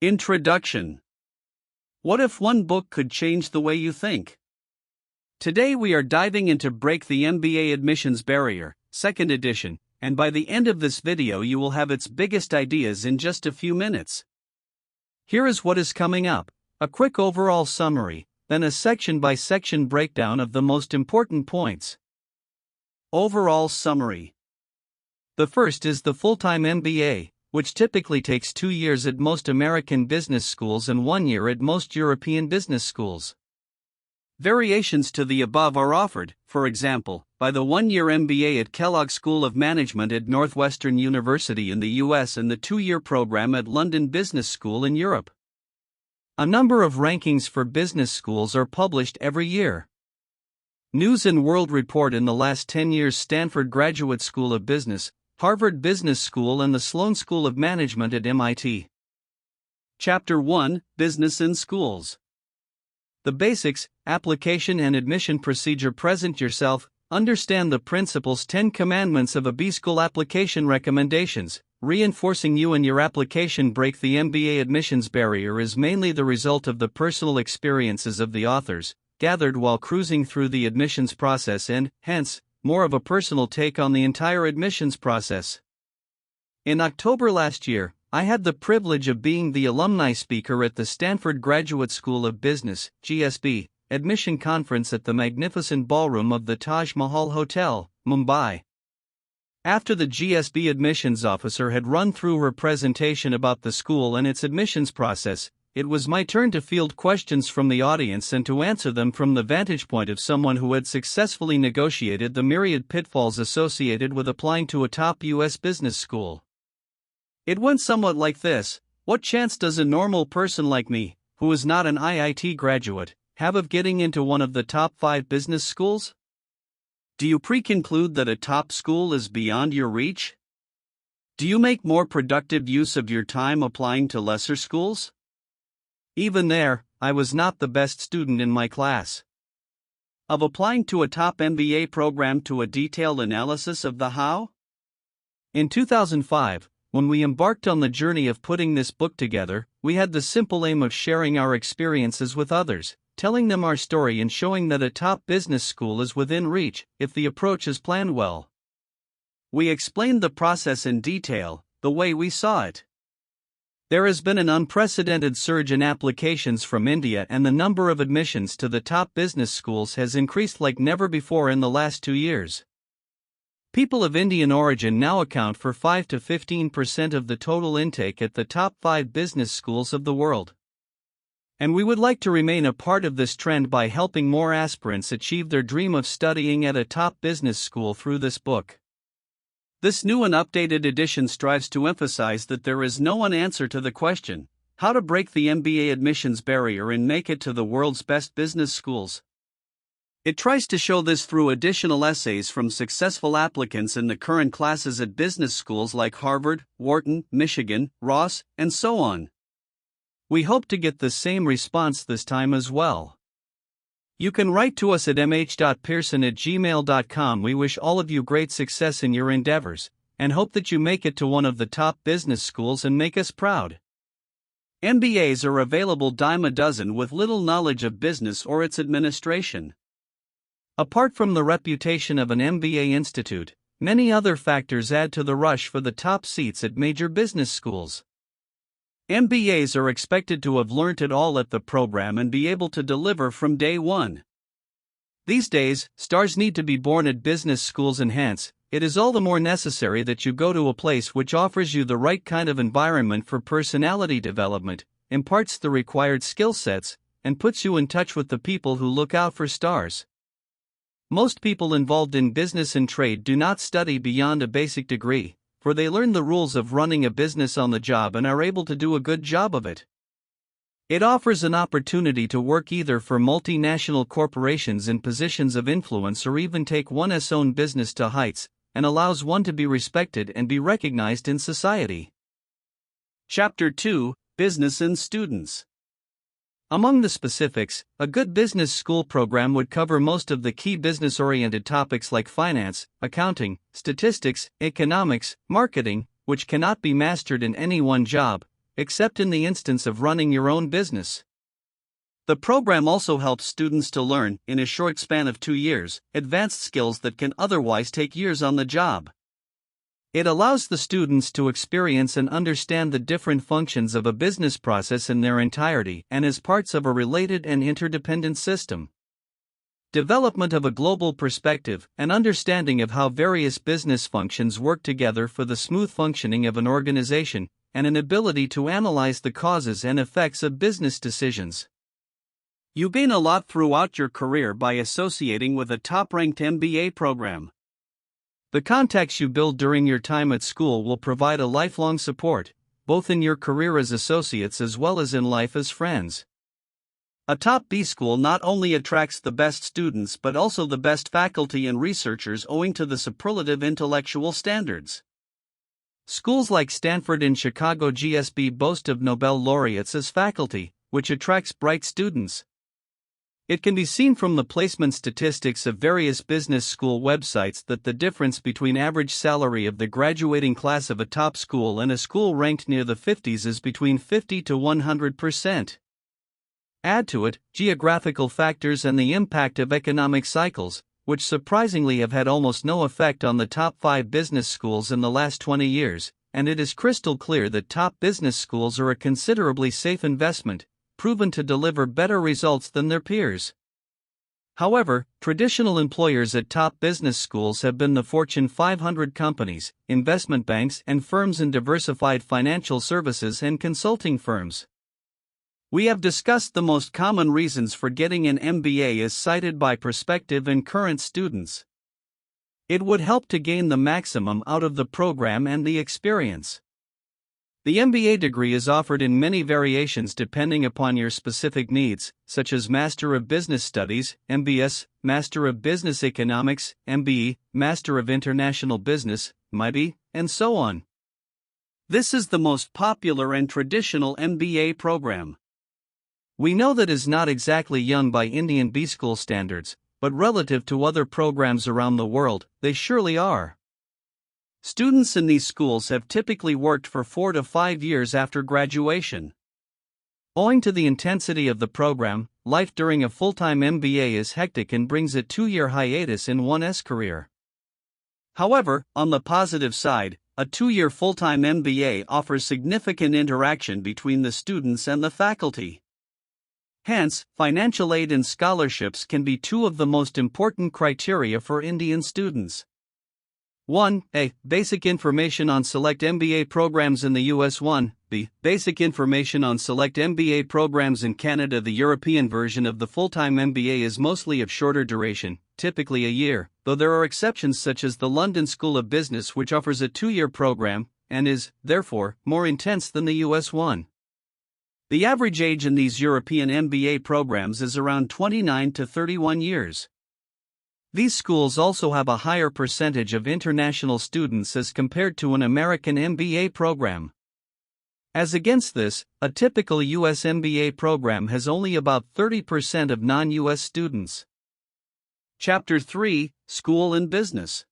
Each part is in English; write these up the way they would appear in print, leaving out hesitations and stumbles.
Introduction. What if one book could change the way you think? Today we are diving into Break the MBA Admissions Barrier, 2nd edition, and by the end of this video you will have its biggest ideas in just a few minutes. Here is what is coming up: a quick overall summary, then a section-by-section breakdown of the most important points. Overall summary. The first is the full-time MBA, which typically takes 2 years at most American business schools and 1 year at most European business schools. Variations to the above are offered, for example, by the 1-year MBA at Kellogg School of Management at Northwestern University in the US and the 2-year program at London Business School in Europe. A number of rankings for business schools are published every year. News and World Report in the last 10 years: Stanford Graduate School of Business, Harvard Business School and the Sloan School of Management at MIT. Chapter 1: Business in Schools. The basics, application and admission procedure. Present yourself, understand the principles. 10 commandments of a B-School application recommendations. Reinforcing you and your application. Break the MBA admissions barrier is mainly the result of the personal experiences of the authors, gathered while cruising through the admissions process and, hence, more of a personal take on the entire admissions process. In October last year, I had the privilege of being the alumni speaker at the Stanford Graduate School of Business, GSB, admission conference at the magnificent ballroom of the Taj Mahal Hotel, Mumbai. After the GSB admissions officer had run through her presentation about the school and its admissions process, it was my turn to field questions from the audience and to answer them from the vantage point of someone who had successfully negotiated the myriad pitfalls associated with applying to a top US business school. It went somewhat like this: what chance does a normal person like me, who is not an IIT graduate, have of getting into one of the top 5 business schools? Do you pre-conclude that a top school is beyond your reach? Do you make more productive use of your time applying to lesser schools? Even there, I was not the best student in my class. Of applying to a top MBA program to a detailed analysis of the how? In 2005, when we embarked on the journey of putting this book together, we had the simple aim of sharing our experiences with others, telling them our story and showing that a top business school is within reach, if the approach is planned well. We explained the process in detail, the way we saw it. There has been an unprecedented surge in applications from India, and the number of admissions to the top business schools has increased like never before in the last 2 years. People of Indian origin now account for 5 to 15% of the total intake at the top 5 business schools of the world. And we would like to remain a part of this trend by helping more aspirants achieve their dream of studying at a top business school through this book. This new and updated edition strives to emphasize that there is no one answer to the question, how to break the MBA admissions barrier and make it to the world's best business schools. It tries to show this through additional essays from successful applicants in the current classes at business schools like Harvard, Wharton, Michigan, Ross, and so on. We hope to get the same response this time as well. You can write to us at mh.pearson@gmail.com. We wish all of you great success in your endeavors, and hope that you make it to one of the top business schools and make us proud. MBAs are available dime a dozen with little knowledge of business or its administration. Apart from the reputation of an MBA institute, many other factors add to the rush for the top seats at major business schools. MBAs are expected to have learnt it all at the program and be able to deliver from day one. These days, stars need to be born at business schools, and hence, it is all the more necessary that you go to a place which offers you the right kind of environment for personality development, imparts the required skill sets, and puts you in touch with the people who look out for stars. Most people involved in business and trade do not study beyond a basic degree, for they learn the rules of running a business on the job and are able to do a good job of it. It offers an opportunity to work either for multinational corporations in positions of influence or even take one's own business to heights, and allows one to be respected and be recognized in society. Chapter 2: Business and Students. Among the specifics, a good business school program would cover most of the key business-oriented topics like finance, accounting, statistics, economics, marketing, which cannot be mastered in any one job, except in the instance of running your own business. The program also helps students to learn, in a short span of 2 years, advanced skills that can otherwise take years on the job. It allows the students to experience and understand the different functions of a business process in their entirety and as parts of a related and interdependent system. Development of a global perspective, an understanding of how various business functions work together for the smooth functioning of an organization, and an ability to analyze the causes and effects of business decisions. You gain a lot throughout your career by associating with a top-ranked MBA program. The contacts you build during your time at school will provide a lifelong support, both in your career as associates as well as in life as friends. A top B school not only attracts the best students but also the best faculty and researchers owing to the superlative intellectual standards. Schools like Stanford and Chicago GSB boast of Nobel laureates as faculty, which attracts bright students. It can be seen from the placement statistics of various business school websites that the difference between average salary of the graduating class of a top school and a school ranked near the 50s is between 50 to 100%. Add to it geographical factors and the impact of economic cycles, which surprisingly have had almost no effect on the top 5 business schools in the last 20 years, and it is crystal clear that top business schools are a considerably safe investment, proven to deliver better results than their peers. However, traditional employers at top business schools have been the Fortune 500 companies, investment banks, and firms in diversified financial services and consulting firms. We have discussed the most common reasons for getting an MBA as cited by prospective and current students. It would help to gain the maximum out of the program and the experience. The MBA degree is offered in many variations depending upon your specific needs, such as Master of Business Studies, MBS, Master of Business Economics, MBE, Master of International Business, MIB, and so on. This is the most popular and traditional MBA program. We know that is not exactly young by Indian B school standards, but relative to other programs around the world, they surely are. Students in these schools have typically worked for 4 to 5 years after graduation. Owing to the intensity of the program, life during a full-time MBA is hectic and brings a 2-year hiatus in one's career. However, on the positive side, a 2-year full-time MBA offers significant interaction between the students and the faculty. Hence, financial aid and scholarships can be 2 of the most important criteria for Indian students. 1a. Basic information on select MBA programs in the US. 1b. Basic information on select MBA programs in Canada. The European version of the full-time MBA is mostly of shorter duration, typically a year, though there are exceptions such as the London School of Business, which offers a 2-year program, and is, therefore, more intense than the US one. The average age in these European MBA programs is around 29 to 31 years. These schools also have a higher percentage of international students as compared to an American MBA program. As against this, a typical US MBA program has only about 30% of non-US students. Chapter 3: School and Business.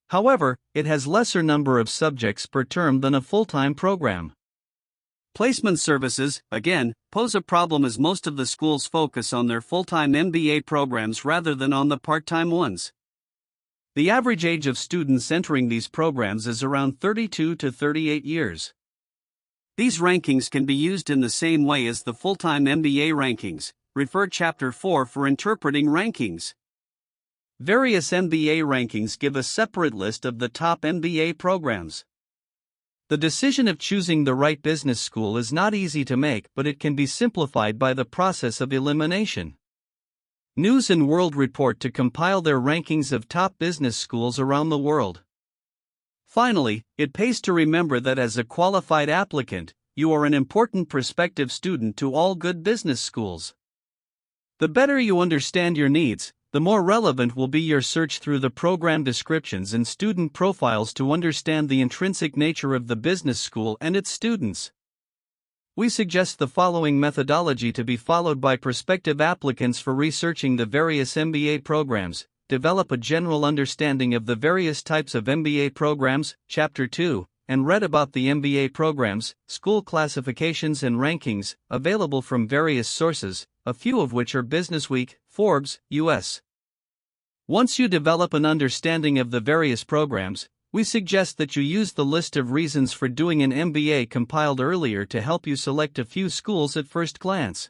However, it has lesser number of subjects per term than a full-time program. Placement services, again, pose a problem as most of the schools focus on their full-time MBA programs rather than on the part-time ones. The average age of students entering these programs is around 32 to 38 years. These rankings can be used in the same way as the full-time MBA rankings. Refer Chapter 4 for interpreting rankings. Various MBA rankings give a separate list of the top MBA programs. The decision of choosing the right business school is not easy to make, but it can be simplified by the process of elimination. News and World Report to compile their rankings of top business schools around the world. Finally, it pays to remember that as a qualified applicant, you are an important prospective student to all good business schools. The better you understand your needs, the more relevant will be your search through the program descriptions and student profiles to understand the intrinsic nature of the business school and its students. We suggest the following methodology to be followed by prospective applicants for researching the various MBA programs. Develop a general understanding of the various types of MBA programs. Chapter 2: and read about the MBA programs, school classifications, and rankings available from various sources, a few of which are Businessweek, Forbes, US. Once you develop an understanding of the various programs, we suggest that you use the list of reasons for doing an MBA compiled earlier to help you select a few schools at first glance.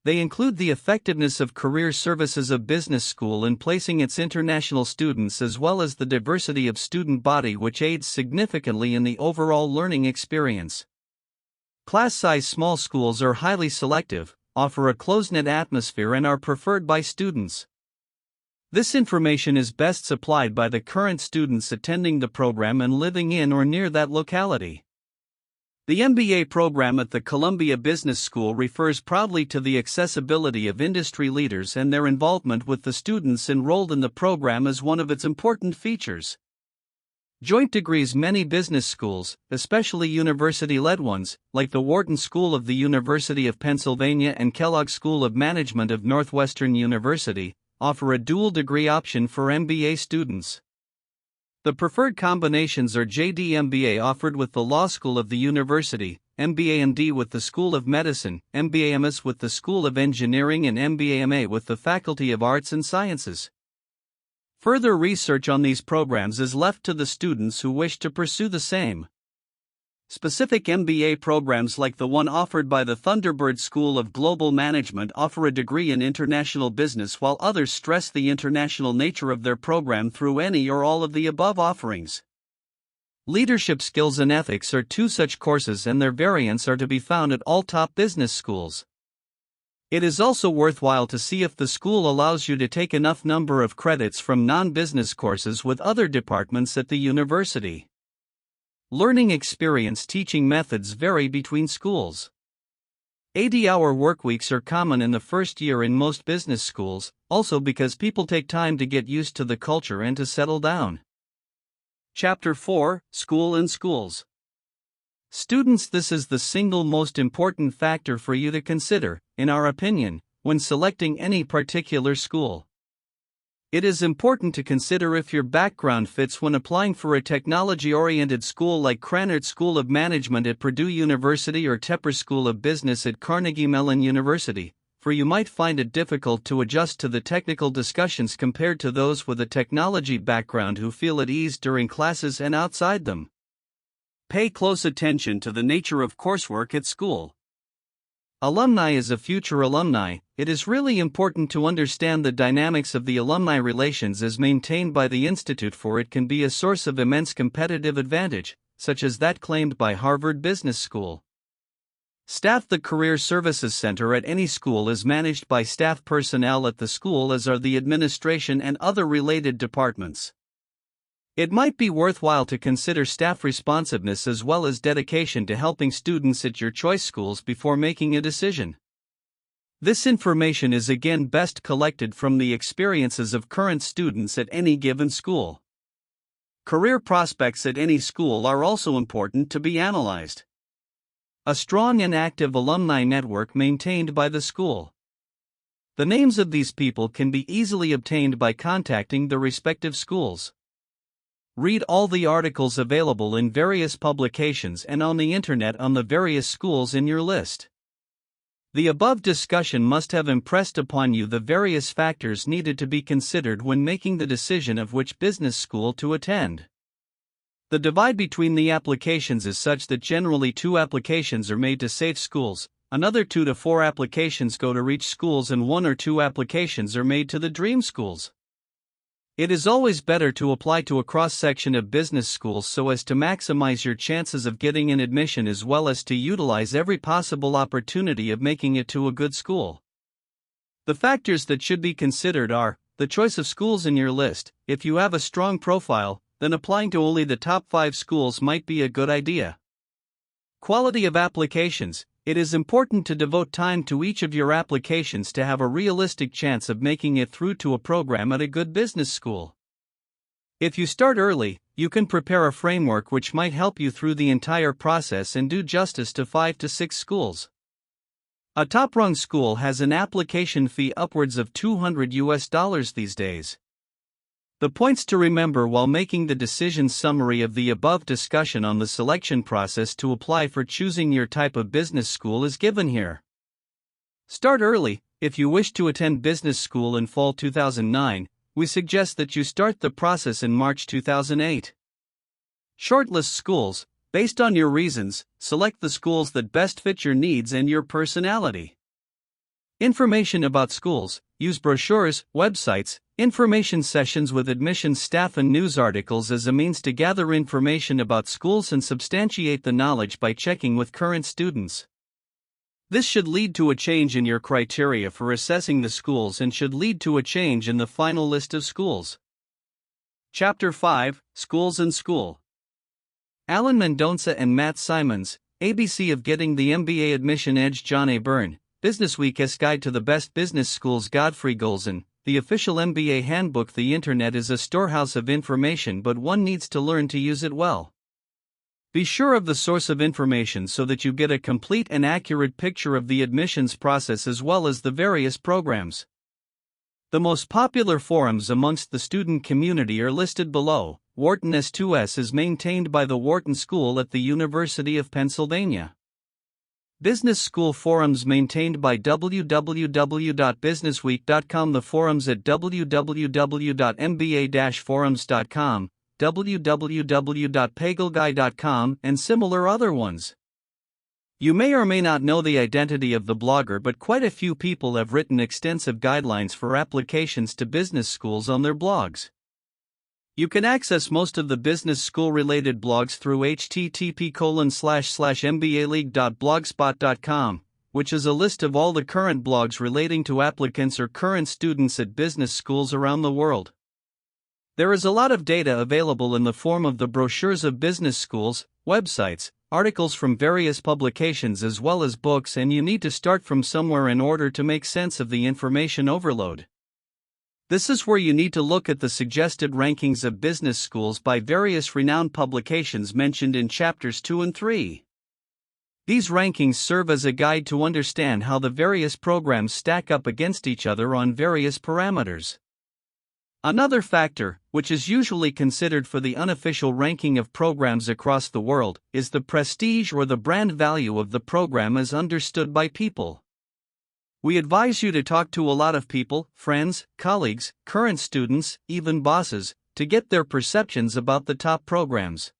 They include the effectiveness of career services of business school in placing its international students, as well as the diversity of student body, which aids significantly in the overall learning experience. Class size small schools are highly selective, offer a close-knit atmosphere, and are preferred by students. This information is best supplied by the current students attending the program and living in or near that locality. The MBA program at the Columbia Business School refers proudly to the accessibility of industry leaders and their involvement with the students enrolled in the program as one of its important features. Joint degrees. Many business schools, especially university-led ones, like the Wharton School of the University of Pennsylvania and Kellogg School of Management of Northwestern University, offer a dual degree option for MBA students. The preferred combinations are JD MBA offered with the Law School of the University, MBA MD with the School of Medicine, MBA MS with the School of Engineering, and MBA MA with the Faculty of Arts and Sciences. Further research on these programs is left to the students who wish to pursue the same. Specific MBA programs like the one offered by the Thunderbird School of Global Management offer a degree in international business, while others stress the international nature of their program through any or all of the above offerings. Leadership skills and ethics are two such courses, and their variants are to be found at all top business schools. It is also worthwhile to see if the school allows you to take enough number of credits from non-business courses with other departments at the university. Learning experience. Teaching methods vary between schools. 80-hour workweeks are common in the first year in most business schools, also because people take time to get used to the culture and to settle down. Chapter 4: School and Schools. Students, this is the single most important factor for you to consider, in our opinion, when selecting any particular school. It is important to consider if your background fits when applying for a technology-oriented school like Krannert School of Management at Purdue University or Tepper School of Business at Carnegie Mellon University, for you might find it difficult to adjust to the technical discussions compared to those with a technology background who feel at ease during classes and outside them. Pay close attention to the nature of coursework at school. Alumni. As a future alumni, it is really important to understand the dynamics of the alumni relations as maintained by the Institute, for it can be a source of immense competitive advantage, such as that claimed by Harvard Business School. Staff. The Career Services Center at any school is managed by staff personnel at the school, as are the administration and other related departments. It might be worthwhile to consider staff responsiveness as well as dedication to helping students at your choice schools before making a decision. This information is again best collected from the experiences of current students at any given school. Career prospects at any school are also important to be analyzed. A strong and active alumni network maintained by the school. The names of these people can be easily obtained by contacting the respective schools. Read all the articles available in various publications and on the internet on the various schools in your list. The above discussion must have impressed upon you the various factors needed to be considered when making the decision of which business school to attend. The divide between the applications is such that generally 2 applications are made to safe schools, another 2 to 4 applications go to reach schools, and 1 or 2 applications are made to the dream schools. It is always better to apply to a cross-section of business schools so as to maximize your chances of getting an admission, as well as to utilize every possible opportunity of making it to a good school. The factors that should be considered are the choice of schools in your list. If you have a strong profile, then applying to only the top 5 schools might be a good idea. Quality of applications. It is important to devote time to each of your applications to have a realistic chance of making it through to a program at a good business school. If you start early, you can prepare a framework which might help you through the entire process and do justice to 5 to 6 schools. A top-rung school has an application fee upwards of $200 these days. The points to remember while making the decision summary of the above discussion on the selection process to apply for choosing your type of business school is given here. Start early. If you wish to attend business school in fall 2009, we suggest that you start the process in March 2008. Shortlist schools. Based on your reasons, select the schools that best fit your needs and your personality. Information about schools. Use brochures, websites, information sessions with admissions staff and news articles as a means to gather information about schools and substantiate the knowledge by checking with current students. This should lead to a change in your criteria for assessing the schools and should lead to a change in the final list of schools. Chapter 5, Schools and School. Alan Mendonça and Matt Simons, ABC of Getting the MBA Admission Edge. John A. Byrne, Businessweek's Guide to the Best Business Schools. Godfrey Golzan, the official MBA handbook. The internet is a storehouse of information, but one needs to learn to use it well. Be sure of the source of information so that you get a complete and accurate picture of the admissions process as well as the various programs. The most popular forums amongst the student community are listed below. Wharton S2S is maintained by the Wharton School at the University of Pennsylvania. Business School forums maintained by www.businessweek.com. The forums at www.mba-forums.com, www.pagelguy.com, and similar other ones. You may or may not know the identity of the blogger, but quite a few people have written extensive guidelines for applications to business schools on their blogs. You can access most of the business school-related blogs through http://mbaleague.blogspot.com, which is a list of all the current blogs relating to applicants or current students at business schools around the world. There is a lot of data available in the form of the brochures of business schools, websites, articles from various publications as well as books, and you need to start from somewhere in order to make sense of the information overload. This is where you need to look at the suggested rankings of business schools by various renowned publications mentioned in chapters 2 and 3. These rankings serve as a guide to understand how the various programs stack up against each other on various parameters. Another factor, which is usually considered for the unofficial ranking of programs across the world, is the prestige or the brand value of the program as understood by people. We advise you to talk to a lot of people, friends, colleagues, current students, even bosses, to get their perceptions about the top programs.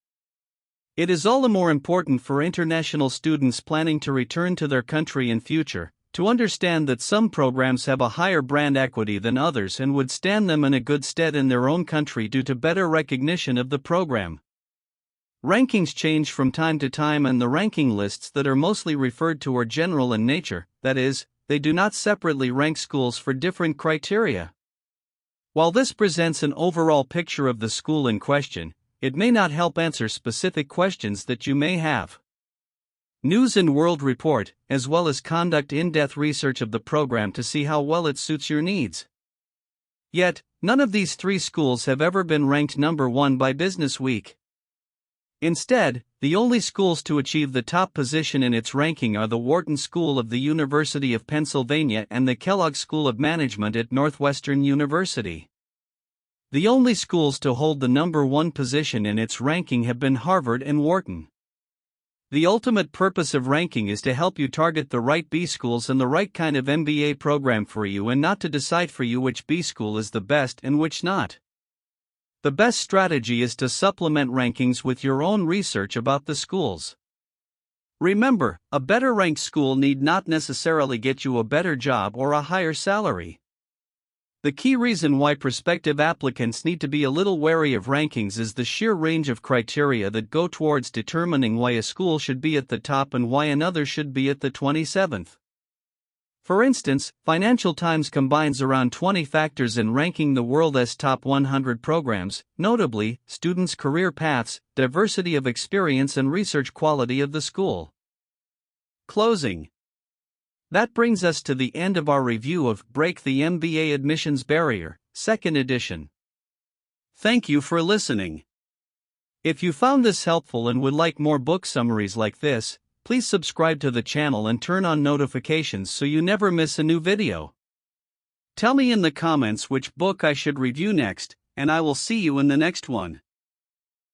It is all the more important for international students planning to return to their country in future, to understand that some programs have a higher brand equity than others and would stand them in a good stead in their own country due to better recognition of the program. Rankings change from time to time, and the ranking lists that are mostly referred to are general in nature, that is, they do not separately rank schools for different criteria. While this presents an overall picture of the school in question, it may not help answer specific questions that you may have. News and World Report, as well as conduct in-depth research of the program to see how well it suits your needs. Yet, none of these three schools have ever been ranked number 1 by Business Week. Instead, the only schools to achieve the top position in its ranking are the Wharton School of the University of Pennsylvania and the Kellogg School of Management at Northwestern University. The only schools to hold the number 1 position in its ranking have been Harvard and Wharton. The ultimate purpose of ranking is to help you target the right B schools and the right kind of MBA program for you, and not to decide for you which B school is the best and which not. The best strategy is to supplement rankings with your own research about the schools. Remember, a better ranked school need not necessarily get you a better job or a higher salary. The key reason why prospective applicants need to be a little wary of rankings is the sheer range of criteria that go towards determining why a school should be at the top and why another should be at the 27th. For instance, Financial Times combines around 20 factors in ranking the world's top 100 programs, notably, students' career paths, diversity of experience, and research quality of the school. Closing. That brings us to the end of our review of Break the MBA Admissions Barrier, 2nd edition. Thank you for listening. If you found this helpful and would like more book summaries like this, please subscribe to the channel and turn on notifications so you never miss a new video. Tell me in the comments which book I should review next, and I will see you in the next one.